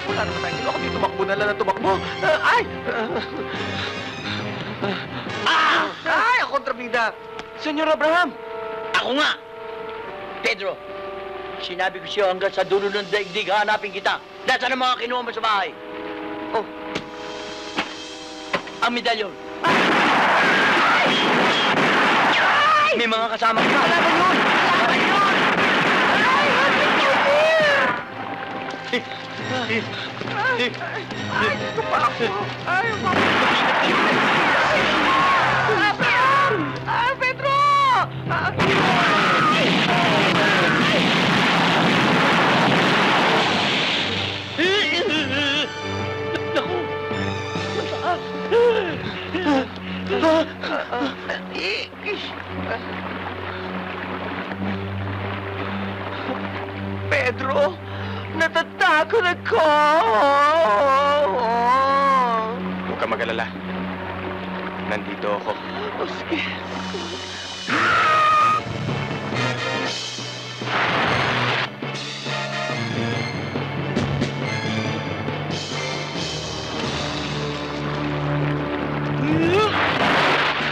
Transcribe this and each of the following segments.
Wala naman tayong ginawa kundi tumakbo na lang na tumakbo. Ay! Ay, ang kontrabida! Senyor Abraham! Ako nga! Pedro, sinabi ko sa'yo hanggang sa dulo ng daigdig hanapin kita. Nasaan ang mga kinuha mo sa bahay? Oh, Ang medalyon. May mga kasama ka. wala ba yun? Wala ba yun? Ay! Ay, dito pa ako! Ay, Abraham! Ay, Pedro! Naku! Pedro, natatakot ako! Huwag ka mag-alala. Nandito ako. Oh, sige.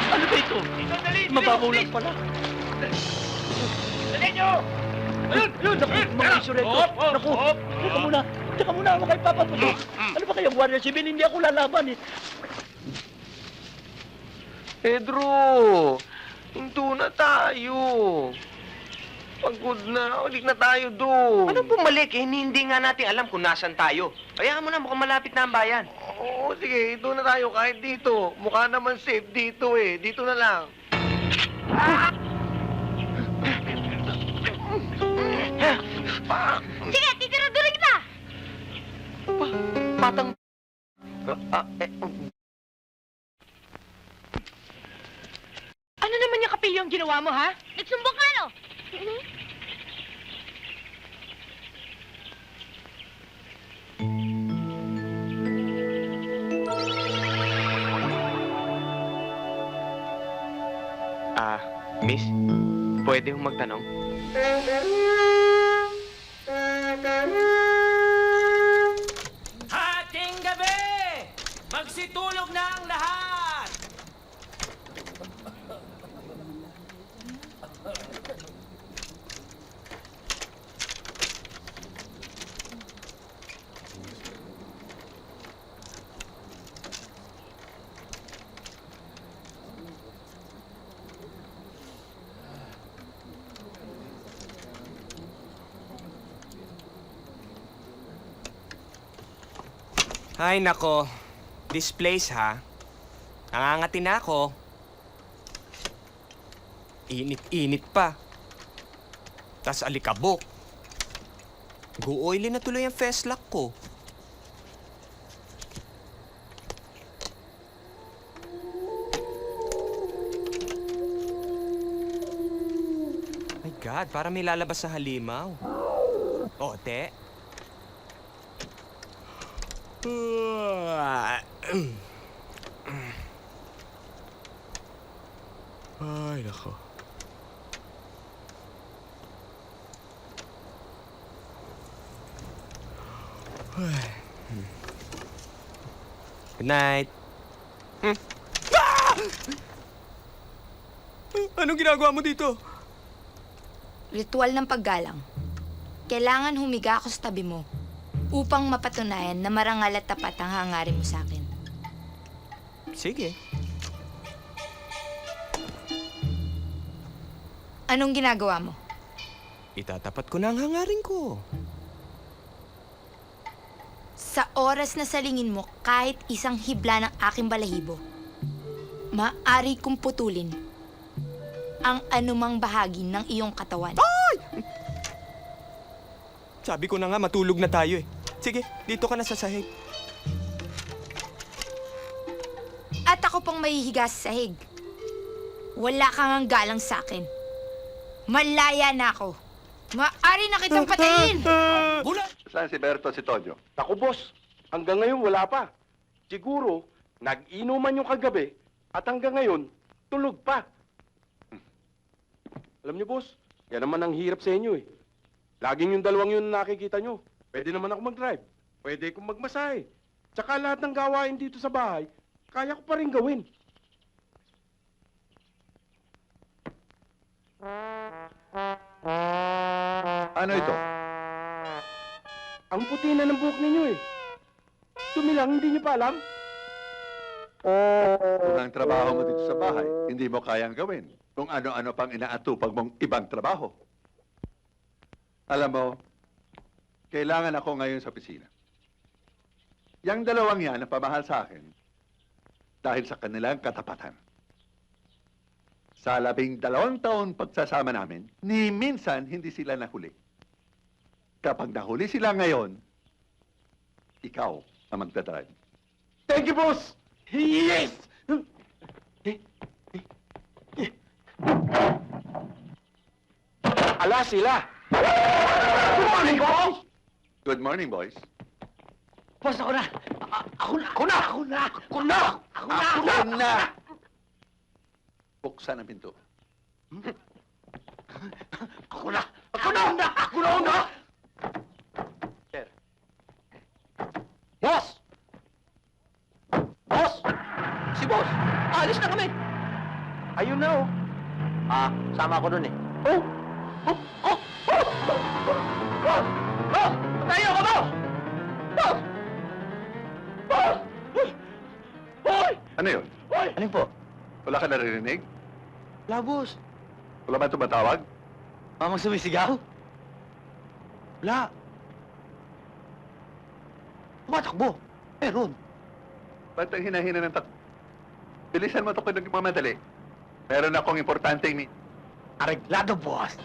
Ano ba ito? Mababaw lang pala. Dali nyo! Ayun! Ayun! Naku! Mga insurento! Naku! Teka muna! Teka muna! Huwag kayo papaputok! Ano ba kayo, Guardia Civil? Hindi ako lalaban eh! Pedro, hinto na tayo. Pagod na. Ulit na tayo doon. Anong bumalik eh? Hindi nga natin alam kung nasan tayo. Kaya mo na, mukhang malapit na ang bayan. Oo, sige. Doon na tayo kahit dito. Mukha naman safe dito eh. Dito na lang. Sige, titira-durin kita! Patang... Ano naman yung kapilyo ang ginawa mo, ha? Nagsumbong ka, no? Miss, pwede hong magtanong? Hating gabi! Magsitulog na ang lahat! Ay, nako. This place, ha? Nangangati na ako. Init-init pa. Tas alikabok. Gu-oily na tuloy ang festlock ko. My God, parang may lalabas sa halimaw. Ote? Ay, nako. Good night. Anong ginagawa mo dito? Ritual ng paggalang. Kailangan humiga ako sa tabi mo upang mapatunayan na marangal at tapat ang hangarin mo sa akin. Sige. Anong ginagawa mo? Itatapat ko na ang hangarin ko. Sa oras na salingin mo kahit isang hibla ng aking balahibo, maaari kong putulin ang anumang bahagi ng iyong katawan. Sabi ko na nga, matulog na tayo eh. Sige, dito ka na sa sahig. At ako pang mahihiga sa sahig. Wala kang galang sa akin. Malaya na ako. Maaari na kitang patayin! Bulan! Saan si Berto at si Tonyo? Naku, boss. Hanggang ngayon, wala pa. Siguro, nag-inuman yung kagabi at hanggang ngayon, tulog pa. Alam niyo, boss, yan naman ang hirap sa inyo eh. Laging yung dalawang yun nakikita nyo. Pwede naman ako mag-drive. Pwede akong magmasahe. Tsaka lahat ng gawain dito sa bahay, kaya ko pa rin gawin. Ano ito? Ang puti na ng buhok ninyo eh. Dumi lang, hindi niyo pa alam? Kung ang trabaho mo dito sa bahay, hindi mo kayang gawin. Kung ano-ano pang inaatupag mong ibang trabaho. Alam mo, kailangan ako ngayon sa opisina. Yang dalawang yan ang pamahal sa akin dahil sa kanilang katapatan. Sa 12 taon pagsasama namin, ni minsan hindi sila nahuli. Kapag nahuli sila ngayon, ikaw ang magdadrive. Thank you, boss! Yes! Ala sila! Good morning, boss! Good morning, boys. Boss, ako na! Ako na! Buksan ang pinto. Ako na! Sir. Boss! Boss! Si boss! Alis na kami! Ayun na, oh. Sama ko dun eh. Tayo ka, boss! Boss! Boss! Hoy! Ano yun? Hoy! Alin po? Wala ka naririnig? Wala, boss. Wala ba tumatawag? Mamang sumisigaw? Wala. Tumatakbo. Meron. Ba't ang hinahina ng takbo? Bilisan mo ito kung nagmamadali. Meron akong importanteng Areglado, boss.